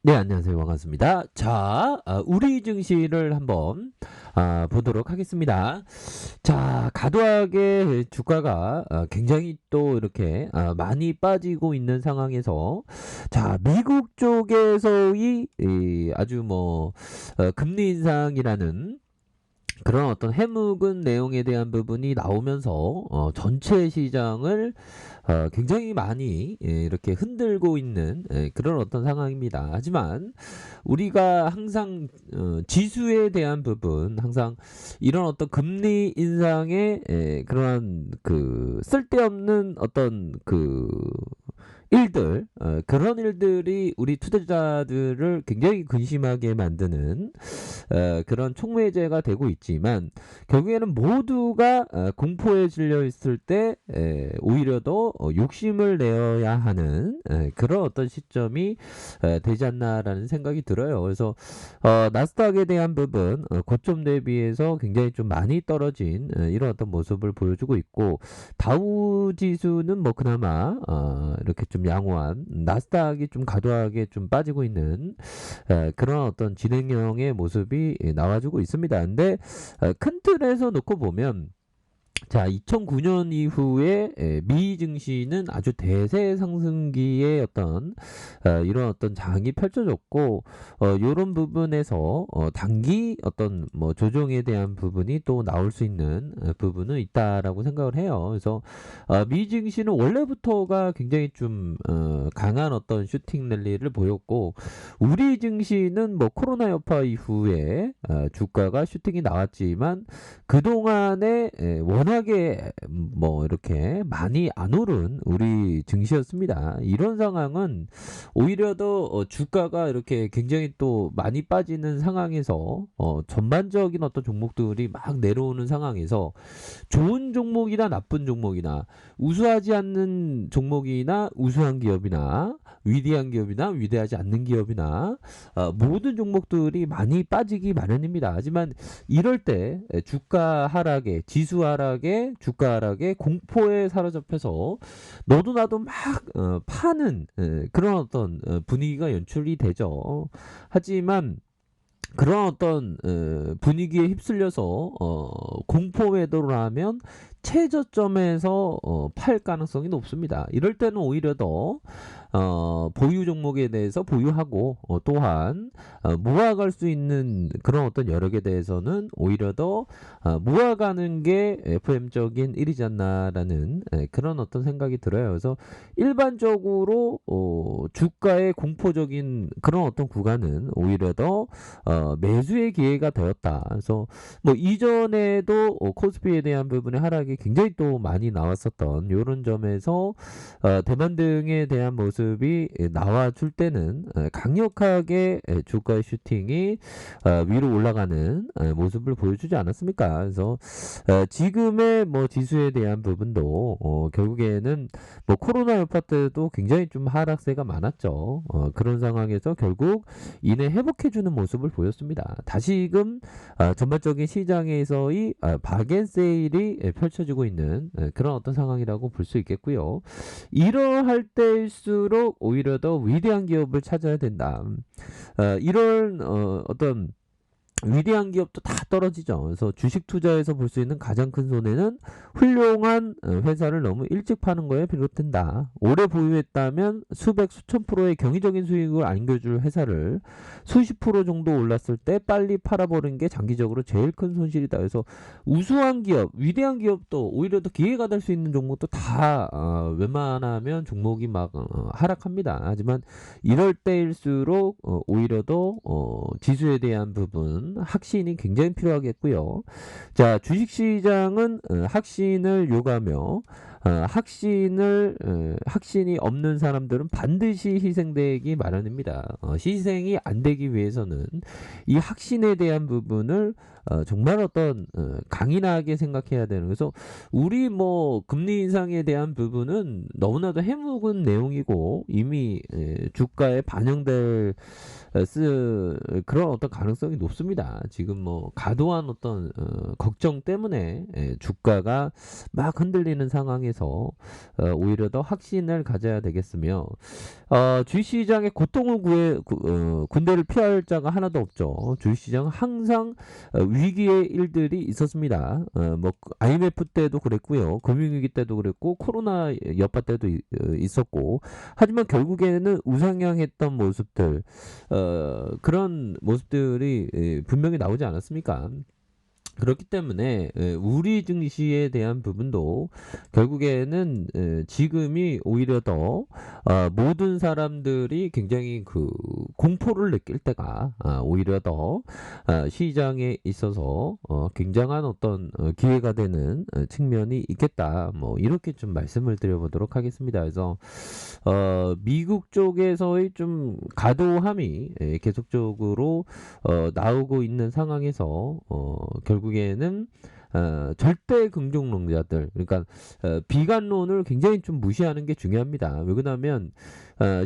네, 안녕하세요. 반갑습니다. 자, 우리 증시를 한번 보도록 하겠습니다. 자, 과도하게 주가가 굉장히 또 이렇게 많이 빠지고 있는 상황에서 자, 미국 쪽에서의 아주 뭐 금리 인상이라는 그런 어떤 해묵은 내용에 대한 부분이 나오면서 전체 시장을 굉장히 많이 이렇게 흔들고 있는 그런 어떤 상황입니다. 하지만 우리가 항상 지수에 대한 부분, 항상 이런 어떤 금리 인상의 그러한 그 쓸데없는 어떤 그 일들, 그런 일들이 우리 투자자들을 굉장히 근심하게 만드는 그런 촉매제가 되고 있지만 결국에는 모두가 공포에 질려 있을 때 오히려 더 욕심을 내어야 하는 그런 어떤 시점이 되지 않나라는 생각이 들어요. 그래서 나스닥에 대한 부분 고점 대비해서 굉장히 좀 많이 떨어진 이런 어떤 모습을 보여주고 있고 다우 지수는 뭐 그나마 이렇게 좀 양호한 나스닥이 좀 과도하게 좀 빠지고 있는 그런 어떤 진행형의 모습이 나와주고 있습니다. 근데 큰 틀에서 놓고 보면 자, 2009년 이후에 미 증시는 아주 대세 상승기의 어떤 이런 어떤 장이 펼쳐졌고 이런 부분에서 단기 어떤 뭐 조정에 대한 부분이 또 나올 수 있는 부분은 있다라고 생각을 해요. 그래서 미 증시는 원래부터가 굉장히 좀 강한 어떤 슈팅 랠리를 보였고 우리 증시는 뭐 코로나 여파 이후에 주가가 슈팅이 나왔지만 그동안에 워낙에 뭐 이렇게 많이 안 오른 우리 증시였습니다. 이런 상황은 오히려 더 주가가 이렇게 굉장히 또 많이 빠지는 상황에서 전반적인 어떤 종목들이 막 내려오는 상황에서 좋은 종목이나 나쁜 종목이나 우수하지 않는 종목이나 우수한 기업이나 위대한 기업이나 위대하지 않는 기업이나 모든 종목들이 많이 빠지기 마련입니다. 하지만 이럴 때 주가 하락에 지수 하락에 주가 하락에 공포에 사로잡혀서 너도 나도 막 파는 그런 어떤 분위기가 연출이 되죠. 하지만 그런 어떤 분위기에 휩쓸려서 공포 매도를 하면 최저점에서 팔 가능성이 높습니다. 이럴 때는 오히려 더 보유 종목에 대해서 보유하고 또한 모아갈 수 있는 그런 어떤 여력에 대해서는 오히려 더 모아가는 게 FM적인 일이지 않나라는 그런 어떤 생각이 들어요. 그래서 일반적으로 주가의 공포적인 그런 어떤 구간은 오히려 더 매수의 기회가 되었다. 그래서 뭐 이전에도 코스피에 대한 부분의 하락이 굉장히 또 많이 나왔었던 이런 점에서 대만 등에 대한 모습이 나와줄 때는 강력하게 주가의 슈팅이 위로 올라가는 모습을 보여주지 않았습니까? 그래서 지금의 뭐 지수에 대한 부분도 결국에는 뭐 코로나 여파 때도 굉장히 좀 하락세가 많았죠. 그런 상황에서 결국 이내 회복해주는 모습을 보였습니다. 다시금 전반적인 시장에서의 바겐세일이 펼쳐지고 있는 그런 어떤 상황이라고 볼 수 있겠고요. 이러할 때일수록 오히려 더 위대한 기업을 찾아야 된다. 이런 어떤 위대한 기업도 다 떨어지죠. 그래서 주식 투자에서 볼 수 있는 가장 큰 손해는 훌륭한 회사를 너무 일찍 파는 거에 비롯된다. 오래 보유했다면 수백 수천 프로의 경이적인 수익을 안겨줄 회사를 수십 프로 정도 올랐을 때 빨리 팔아버린 게 장기적으로 제일 큰 손실이다. 그래서 우수한 기업, 위대한 기업도 오히려 더 기회가 될 수 있는 종목도 다 웬만하면 종목이 막 하락합니다. 하지만 이럴 때일수록 오히려 더 지수에 대한 부분 확신이 굉장히 필요하겠고요. 자, 주식시장은 확신을 요구하며 확신이 없는 사람들은 반드시 희생되기 마련입니다. 희생이 안 되기 위해서는 이 확신에 대한 부분을 정말 어떤 강인하게 생각해야 되는 그래서 우리 뭐 금리 인상에 대한 부분은 너무나도 해묵은 내용이고 이미 주가에 반영될 그런 어떤 가능성이 높습니다. 지금 뭐 과도한 어떤 걱정 때문에 주가가 막 흔들리는 상황에서 대해서 오히려 더 확신을 가져야 되겠으며 주식시장의 고통을 군대를 피할 자가 하나도 없죠. 주식시장은 항상 위기의 일들이 있었습니다. 뭐 IMF 때도 그랬고요. 금융위기 때도 그랬고 코로나 여파 때도 있었고 하지만 결국에는 우상향했던 모습들 그런 모습들이 분명히 나오지 않았습니까? 그렇기 때문에 우리 증시에 대한 부분도 결국에는 지금이 오히려 더 모든 사람들이 굉장히 그 공포를 느낄 때가 오히려 더 시장에 있어서 굉장한 어떤 기회가 되는 측면이 있겠다. 뭐 이렇게 좀 말씀을 드려보도록 하겠습니다. 그래서 미국 쪽에서의 좀 가도함이 계속적으로 나오고 있는 상황에서 결국에는 절대 긍정론자들 그러니까 비관론을 굉장히 좀 무시하는 게 중요합니다. 왜 그러냐면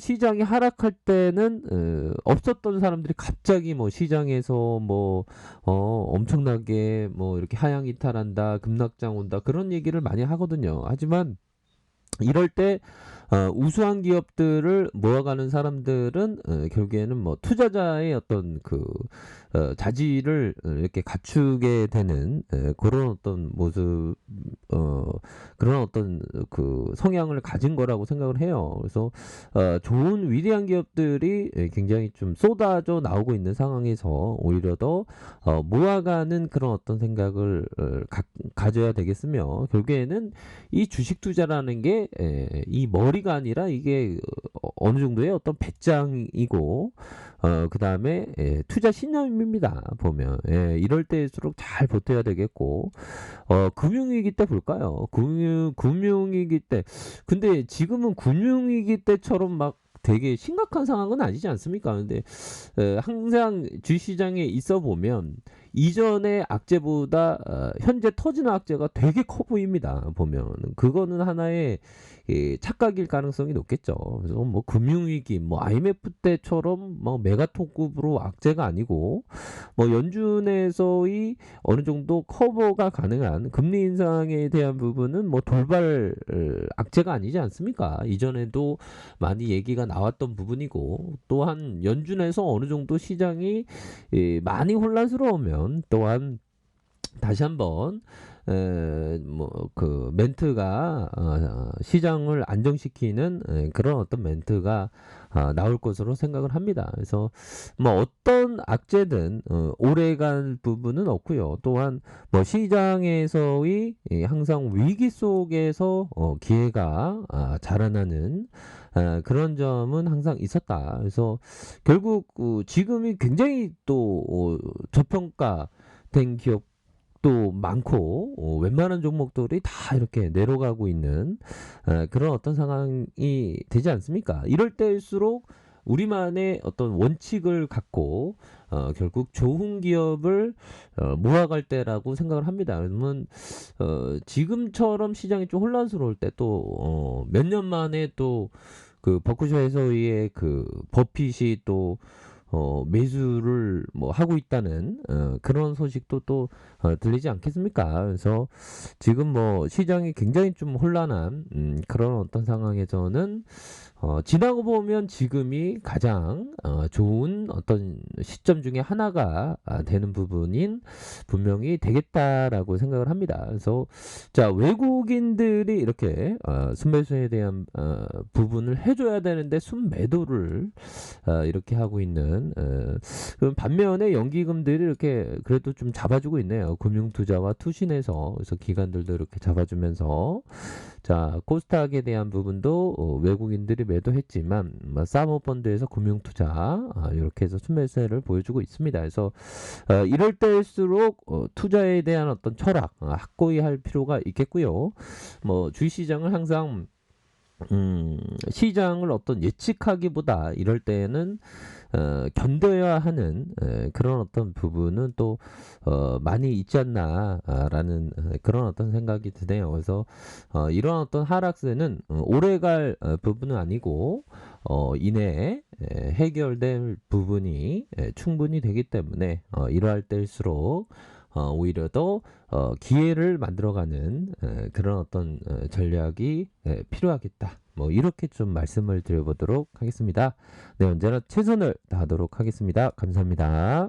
시장이 하락할 때는 없었던 사람들이 갑자기 뭐 시장에서 뭐 엄청나게 뭐 이렇게 하향 이탈한다, 급락장 온다 그런 얘기를 많이 하거든요. 하지만 이럴 때 우수한 기업들을 모아가는 사람들은 결국에는 뭐 투자자의 어떤 그 자질을 이렇게 갖추게 되는 그런 어떤 모습 그런 어떤 그 성향을 가진 거라고 생각을 해요. 그래서 좋은 위대한 기업들이 굉장히 좀 쏟아져 나오고 있는 상황에서 오히려 더 모아가는 그런 어떤 생각을 가져야 되겠으며 결국에는 이 주식 투자라는 게 이 머리가 아니라 이게 어느 정도의 어떤 배짱이고 그 다음에 투자 신념입니다. 보면 이럴 때일수록 잘 버텨야 되겠고 금융위기 때 볼까요? 금융위기 때 근데 지금은 금융위기 때처럼 막 되게 심각한 상황은 아니지 않습니까? 근데 항상 주시장에 있어 보면 이전의 악재보다 현재 터지는 악재가 되게 커 보입니다. 보면 그거는 하나의 착각일 가능성이 높겠죠. 그래서 뭐 금융위기, 뭐 IMF 때처럼 뭐 메가톤급으로 악재가 아니고 뭐 연준에서의 어느 정도 커버가 가능한 금리 인상에 대한 부분은 뭐 돌발 악재가 아니지 않습니까? 이전에도 많이 얘기가 나왔던 부분이고 또한 연준에서 어느 정도 시장이 많이 혼란스러우면 또한 다시 한번 뭐 그 멘트가 시장을 안정시키는 그런 어떤 멘트가 나올 것으로 생각을 합니다. 그래서 뭐 어떤 악재든 오래간 부분은 없고요. 또한 뭐 시장에서의 항상 위기 속에서 기회가 자라나는 그런 점은 항상 있었다. 그래서 결국 지금이 굉장히 또 저평가된 기업 또 많고 웬만한 종목들이 다 이렇게 내려가고 있는 그런 어떤 상황이 되지 않습니까? 이럴 때일수록 우리만의 어떤 원칙을 갖고 결국 좋은 기업을 모아갈 때라고 생각을 합니다. 그러면 지금처럼 시장이 좀 혼란스러울 때 또 몇 년 만에 또 그 버크셔에서의 그 버핏이 또 매수를 뭐 하고 있다는 그런 소식도 또 들리지 않겠습니까? 그래서 지금 뭐 시장이 굉장히 좀 혼란한 그런 어떤 상황에서는 지나고 보면 지금이 가장 좋은 어떤 시점 중에 하나가 되는 부분인 분명히 되겠다라고 생각을 합니다. 그래서 자 외국인들이 이렇게 순매수에 대한 부분을 해줘야 되는데 순매도를 이렇게 하고 있는 그럼 반면에 연기금들이 이렇게 그래도 좀 잡아주고 있네요. 금융투자와 투신에서 그래서 기관들도 이렇게 잡아주면서 자 코스닥에 대한 부분도 외국인들이 매도했지만 사모펀드에서 금융투자 이렇게 해서 순매수를 보여주고 있습니다. 그래서 이럴 때일수록 투자에 대한 어떤 철학 확고히 할 필요가 있겠고요. 뭐 주식시장을 항상 시장을 어떤 예측하기보다 이럴 때에는 견뎌야 하는 그런 어떤 부분은 또 많이 있지 않나라는 그런 어떤 생각이 드네요. 그래서 이런 어떤 하락세는 오래갈 부분은 아니고 이내에 해결될 부분이 충분히 되기 때문에 이러할 때일수록 오히려 더 기회를 만들어가는 그런 어떤 전략이 필요하겠다. 뭐 이렇게 좀 말씀을 드려보도록 하겠습니다. 네, 언제나 최선을 다하도록 하겠습니다. 감사합니다.